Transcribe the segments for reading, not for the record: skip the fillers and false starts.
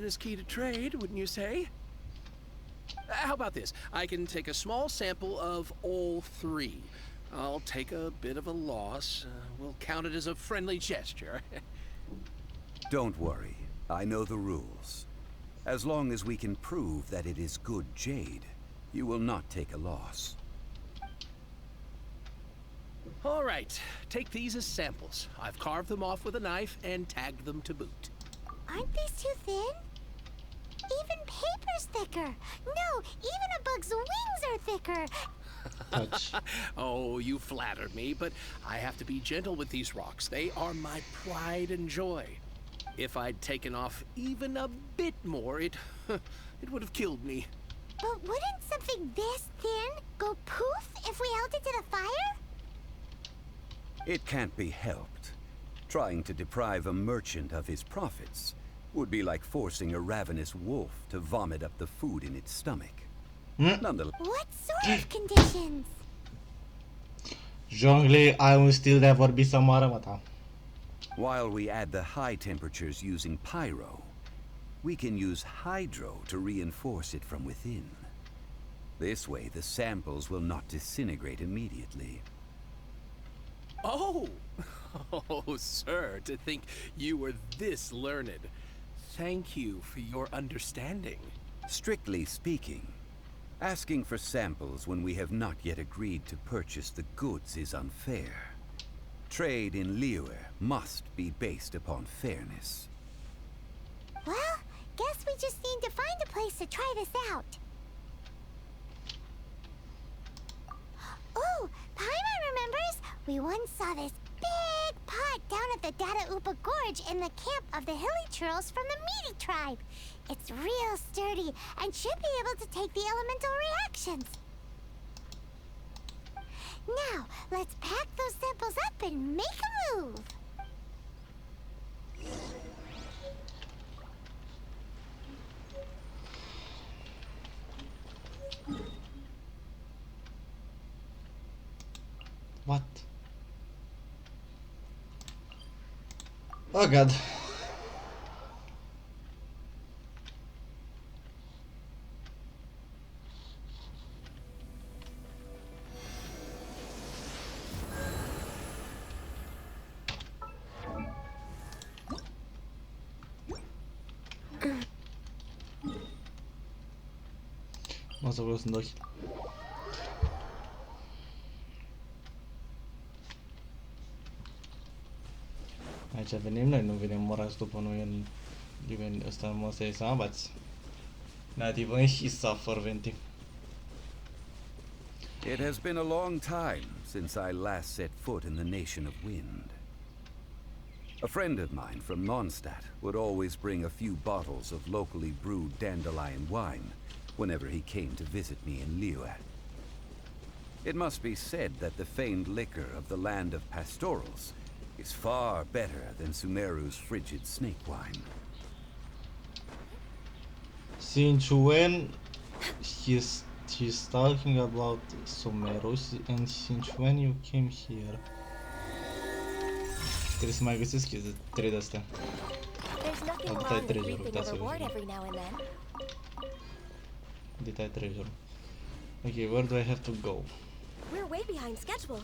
is key to trade, wouldn't you say? How about this? I can take a small sample of all three. I'll take a bit of a loss. We'll count it as a friendly gesture. Don't worry. I know the rules. As long as we can prove that it is good jade, you will not take a loss. All right, take these as samples. I've carved them off with a knife and tagged them to boot. Aren't these too thin? Even paper's thicker. No, even a bug's wings are thicker. Touch. Oh, you flattered me, but I have to be gentle with these rocks. They are my pride and joy. If I'd taken off even a bit more, it would have killed me. But wouldn't something this thin go poof if we held it to the fire? It can't be helped. Trying to deprive a merchant of his profits would be like forcing a ravenous wolf to vomit up the food in its stomach. Nonetheless, What sort of conditions? Jonglei ai un stil de a vorbi să moară, mă, ta. while we add the high temperatures using pyro, we can use hydro to reinforce it from within. This way, the samples will not disintegrate immediately. Oh! Oh, sir, to think you were this learned. Thank you for your understanding. Strictly speaking, asking for samples when we have not yet agreed to purchase the goods is unfair. Trade in Liyue must be based upon fairness. Well, guess we just need to find a place to try this out. Oh, Paimon remembers we once saw this big pot down at the Dada Upa Gorge in the camp of the hilly churls from the Meaty tribe. It's real sturdy and should be able to take the elemental reactions. Now, let's pack those samples up and make a move. What? Oh god. Nu să vreau să ochi. Aici venim noi, nu venim morați după noi în nimeni ăsta mă să ies abați. Nativă și suffer venti. It has been a long time since I last set foot in the Nation of Wind. A friend of mine from Mondstadt would always bring a few bottles of locally brewed dandelion wine whenever he came to visit me in Liyue. It must be said that the famed liquor of the land of pastorals is far better than Sumeru's frigid snake wine. Since when he's talking about Sumerus and since when you came here? Trebuie să mai găsesc trei de-astea. There's nothing Oh, wrong with treasure, reaping that's a what reward it is. every now and then. Detail treasure. Okay, where do I have to go? We're way behind schedule.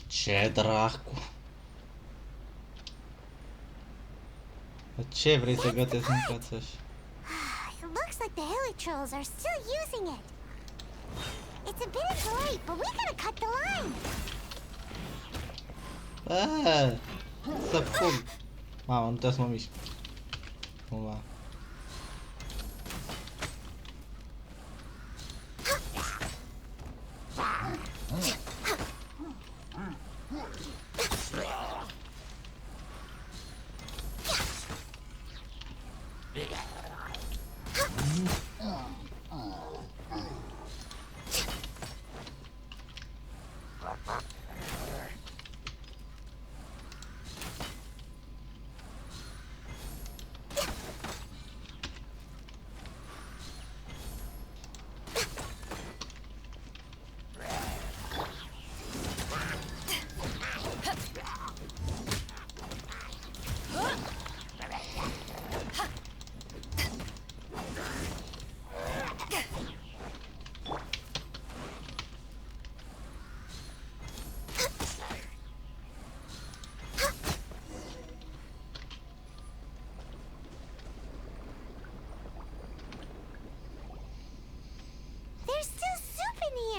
Ce dracu? Dar ce vrei să gătesc în fața așa? It looks like the hilly trolls are still using it. It's a bit late, but we gotta cut the line. Aaaa! Să fug! Mamă, nu trebuie să mă mișc. Cumva.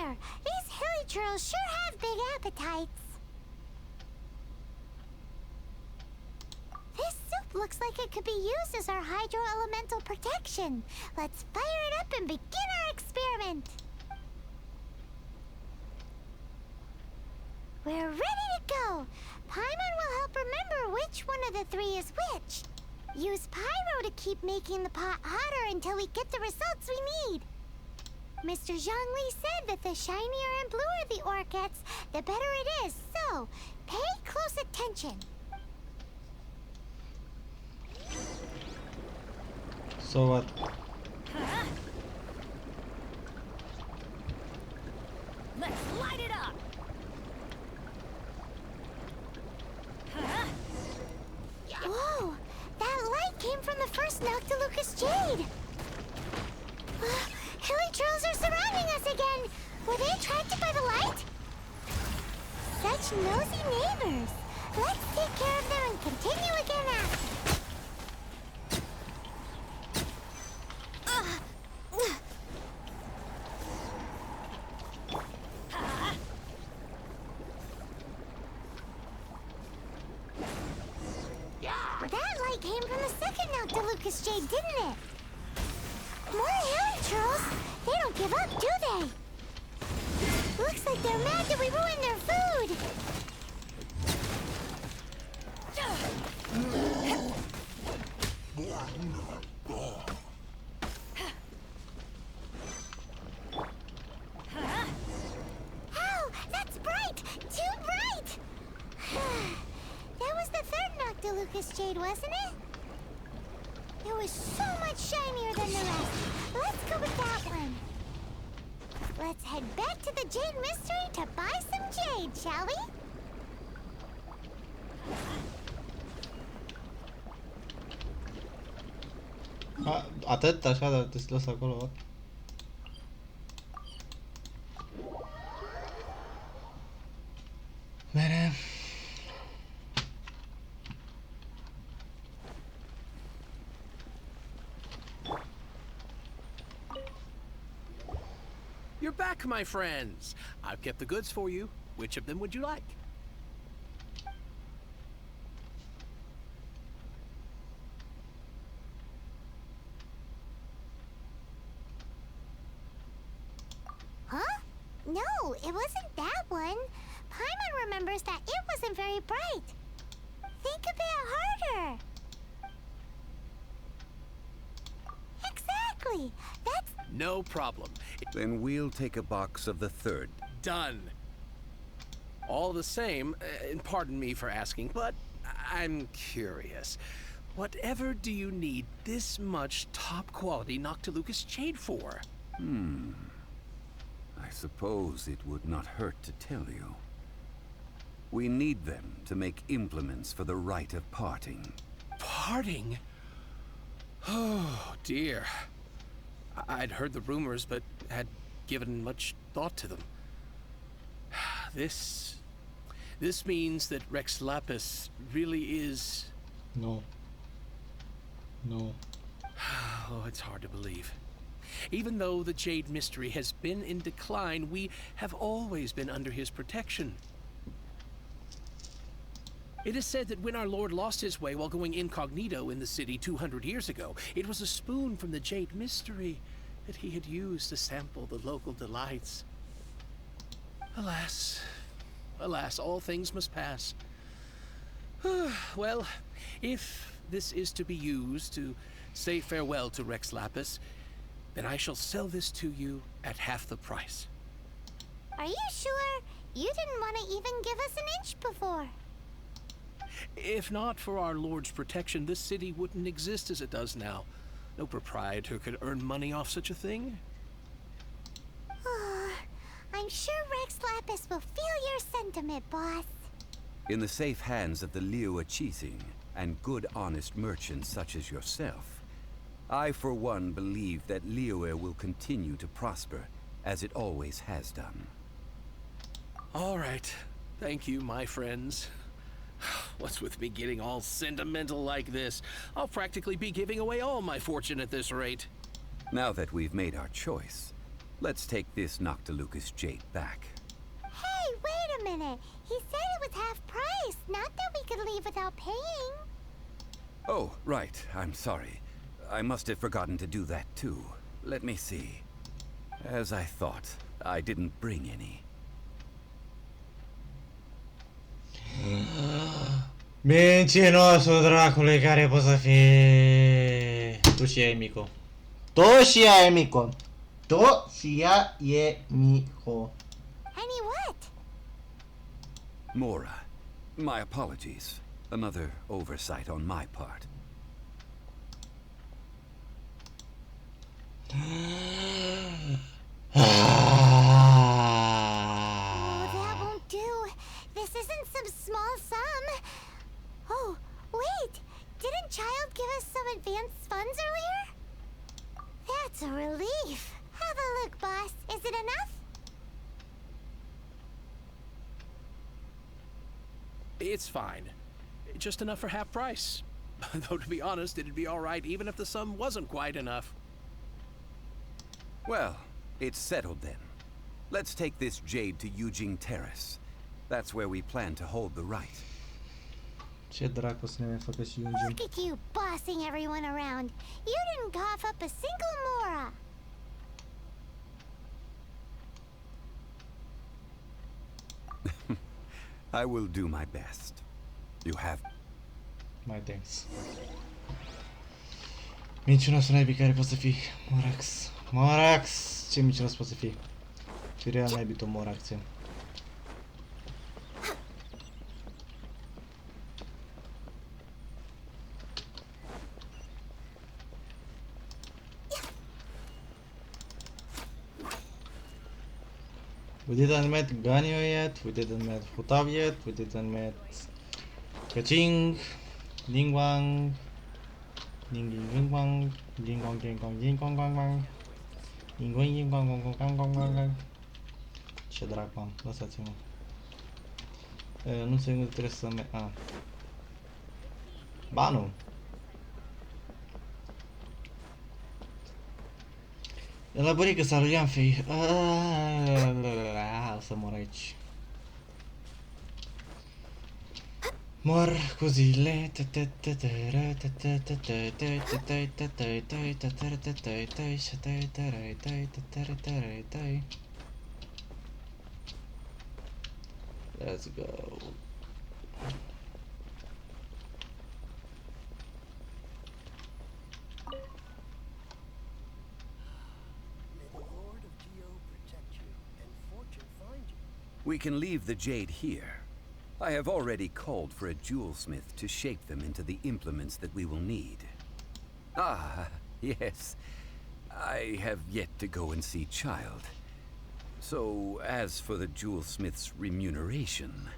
swear, these hilly churls sure have big appetites. This soup looks like it could be used as our hydro-elemental protection. Let's fire it up and begin our experiment. We're ready to go. Paimon will help remember which one of the three is which. Use pyro to keep making the pot hotter until we get the results we need. Mr. Zhongli said that the shinier and bluer the ore gets, the better it is. So, pay close attention. So what? Let's light it up. Whoa! That light came from the first Noctilucous Jade! Hilly trolls are surrounding us again! Were they attracted by the light? Such nosy neighbors! Let's take care of them and continue again after. That light came from the second Noctilucous Jade, didn't it? More hilly trolls! They don't give up, do they? Looks like they're mad that we ruined their food! Ow! That's bright! Too bright! That was the third Noctilucous Jade, wasn't it? It was so much shinier than the rest. Let's go with that one. Let's head back to the Jade Mystery to buy some jade, shall we? Atât așa, dar te las acolo, what? Bine. You're back, my friends. I've kept the goods for you. Which of them would you like? Huh? No, it wasn't that one. Paimon remembers that it wasn't very bright. Think a bit harder. Exactly. That's No problem. Then we'll take a box of the third. Done. All the same, and pardon me for asking, but I'm curious. Whatever do you need this much top-quality Noctilucous Jade for? I suppose it would not hurt to tell you. We need them to make implements for the rite of parting. Parting? Oh, dear. I'd heard the rumors, but had given much thought to them. This means that Rex Lapis really is... No. No. Oh, it's hard to believe. Even though the Jade Mystery has been in decline, we have always been under his protection. It is said that when our Lord lost his way while going incognito in the city 200 years ago, it was a spoon from the Jade Mystery that he had used to sample the local delights. Alas, alas, all things must pass. Well, if this is to be used to say farewell to Rex Lapis, then I shall sell this to you at half the price. Are you sure? You didn't want to even give us an inch before. If not for our Lord's protection, this city wouldn't exist as it does now. No proprietor could earn money off such a thing. I'm sure Rex Lapis will feel your sentiment, boss. In the safe hands of the Liyue Qixing and good honest merchants such as yourself, I for one believe that Liyue will continue to prosper as it always has done. All right. Thank you, my friends. What's with me getting all sentimental like this? I'll practically be giving away all my fortune at this rate. Now that we've made our choice, Let's take this Noctilucous jade back. Hey, wait a minute. He said it was half price, not that we could leave without paying. Oh, right. I'm sorry. I must have forgotten to do that too. Let me see. As I thought, I didn't bring any. Mincinosul dracului care poți să fii. Tu și ea e mico. Tu și ea e mico. Tu și ea e mico. Any what? Mora, my apologies. Another oversight on my part. Oh, that won't do. This isn't some small sum. Oh, wait. Didn't Child give us some advanced funds earlier? That's a relief. Have a look, boss. Is it enough? It's fine. Just enough for half price. Though, to be honest, it'd be all right even if the sum wasn't quite enough. Well, it's settled then. Let's take this jade to Jucam Terrace. That's where we plan to hold the rite. Ce dracu să ne mai facă și Jucam? Look at you bossing everyone around. You didn't cough up a single mora. I will do my best. You have... My thanks. Mincinosul naibii care poți să fii. Morax. Morax! Ce mincinos poți să fii? Ce real naibii tu, Moraxe. We didn't met Ganyo yet, we didn't met Hutav yet, we didn't met Kaching, Lingwang, Lingwang, Lingwang, Lingwang, Lingwang, Lingwang, Lingwang, Lingwang, Lingwang, Lingwang. Ce dracu am, lăsați-mă. Nu înțeleg unde trebuie să merg. Ah. Ba nu. La burică s-a lui Ianfei. O să mor aici. Mor cu zile. Let's go. We can leave the jade here. I have already called for a jewelsmith to shape them into the implements that we will need. Ah, yes. I have yet to go and see Child. So, as for the jewelsmith's remuneration...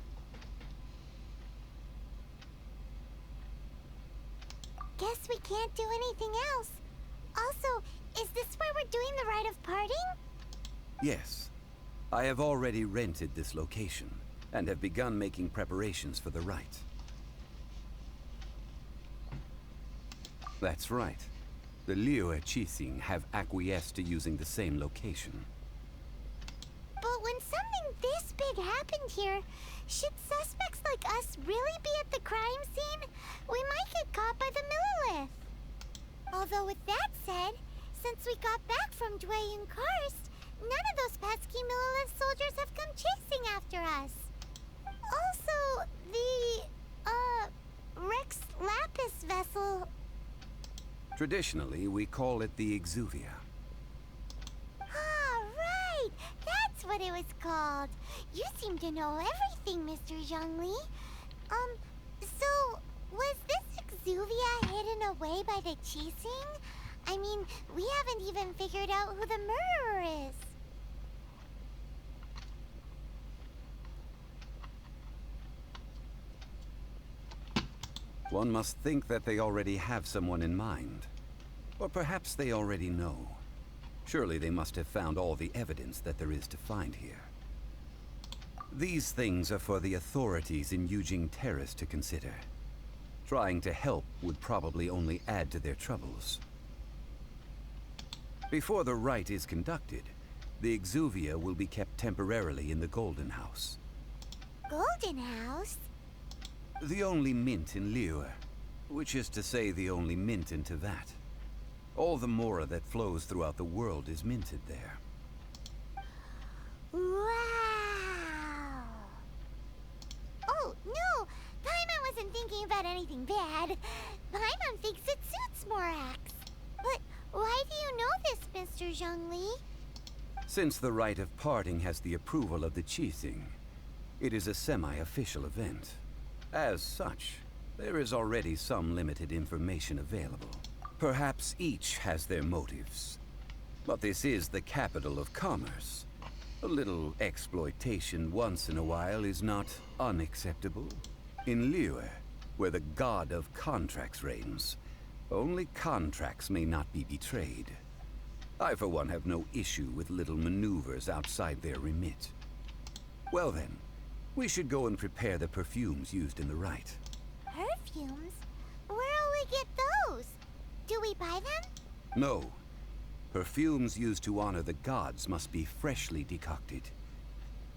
Guess we can't do anything else. Also, is this where we're doing the rite of parting? Yes. I have already rented this location, and have begun making preparations for the rite. That's right. The Liu Chising have acquiesced to using the same location. But when something this big happened here, should suspects like us really be at the crime scene? We might get caught by the Millilith. Although with that said, since we got back from Dwayne Karst, none of those pesky Millilith soldiers have come chasing after us. Also, the, Rex Lapis vessel... Traditionally, we call it the Exuvia. Ah, right! That's what it was called. You seem to know everything, Mr. Zhongli. So, was this Exuvia hidden away by the Chising? I mean, we haven't even figured out who the murderer is. One must think that they already have someone in mind. Or perhaps they already know. Surely they must have found all the evidence that there is to find here. These things are for the authorities in Jucam Terrace to consider. Trying to help would probably only add to their troubles. Before the rite is conducted, The exuvia will be kept temporarily in the Golden House. Golden House? The only mint in Liyue, which is to say the only mint in Teyvat. All the mora that flows throughout the world is minted there. Wow! Oh, no! Paimon wasn't thinking about anything bad. Paimon thinks it suits Morax. But why do you know this, Mr. Zhongli? Since the rite of parting has the approval of the Qixing, it is a semi-official event. As such, there is already some limited information available. Perhaps each has their motives. But this is the capital of commerce. A little exploitation once in a while is not unacceptable. In Liyue, where the god of contracts reigns, only contracts may not be betrayed. I, for one, have no issue with little maneuvers outside their remit. Well then, we should go and prepare the perfumes used in the rite. Perfumes? Where'll we get those? Do we buy them? No. Perfumes used to honor the gods must be freshly decocted.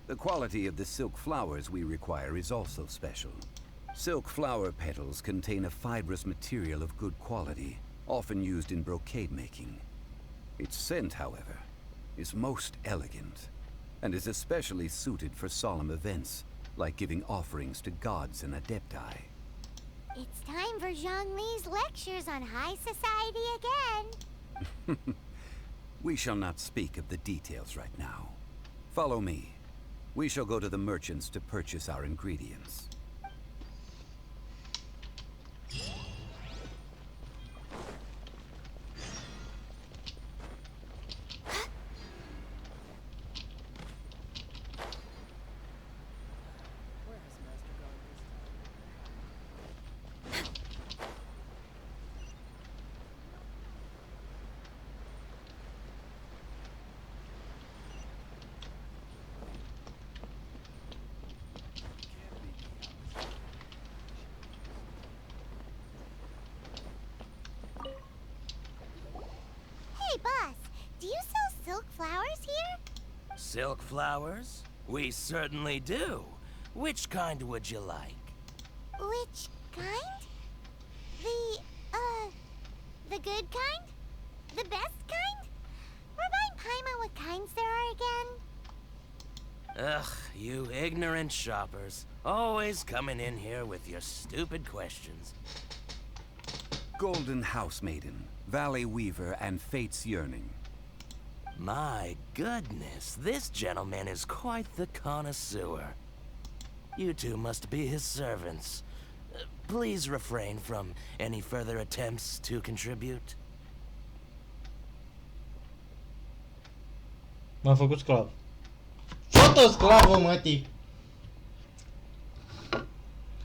The quality of the silk flowers we require is also special. Silk flower petals contain a fibrous material of good quality, often used in brocade making. Its scent, however, is most elegant, and is especially suited for solemn events, like giving offerings to gods and adepti. It's time for Zhongli's lectures on high society again. We shall not speak of the details right now. Follow me. We shall go to the merchants to purchase our ingredients. Hey, boss, do you sell silk flowers here? Silk flowers? We certainly do. Which kind would you like? Which kind? The good kind? The best kind? Remind Paimon what kinds there are again? Ugh, you ignorant shoppers. Always coming in here with your stupid questions. Golden House Maiden, Valley Weaver, and Fate's Yearning. My goodness, this gentleman is quite the connoisseur. You two must be his servants. Please refrain from any further attempts to contribute. M-am făcut sclav. Foto sclavă, mătii!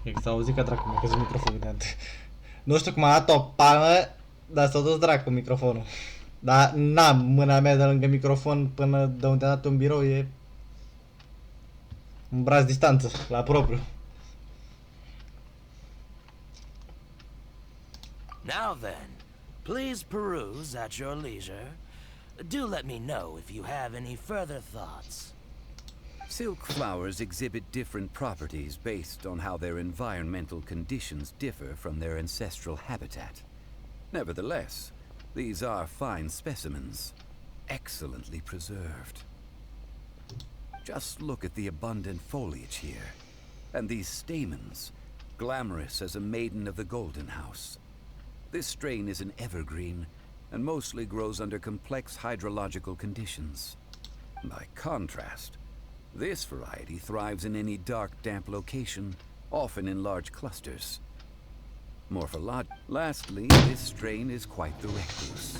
Cred că s-a auzit ca dracu, mi-a căzut microfonul de ante. Nu știu cum a dat o palmă, dar s-a dus dracu microfonul. Dar n-am mâna mea de lângă microfon până de unde a dat un birou, e un braț distanță, la propriu. Now then, please peruse at your leisure. Do let me know if you have any further thoughts. Silk flowers exhibit different properties based on how their environmental conditions differ from their ancestral habitat. Nevertheless, these are fine specimens, excellently preserved. Just look at the abundant foliage here, and these stamens, glamorous as a maiden of the Golden House. This strain is an evergreen, and mostly grows under complex hydrological conditions. By contrast, this variety thrives in any dark, damp location, often in large clusters. Lastly, this strain is quite the recluse.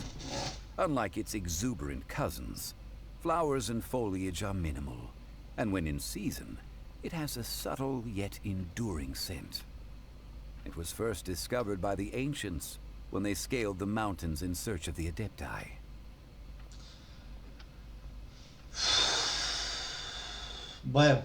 Unlike its exuberant cousins, flowers and foliage are minimal, and when in season, it has a subtle yet enduring scent. It was first discovered by the ancients when they scaled the mountains in search of the adepti. Bă,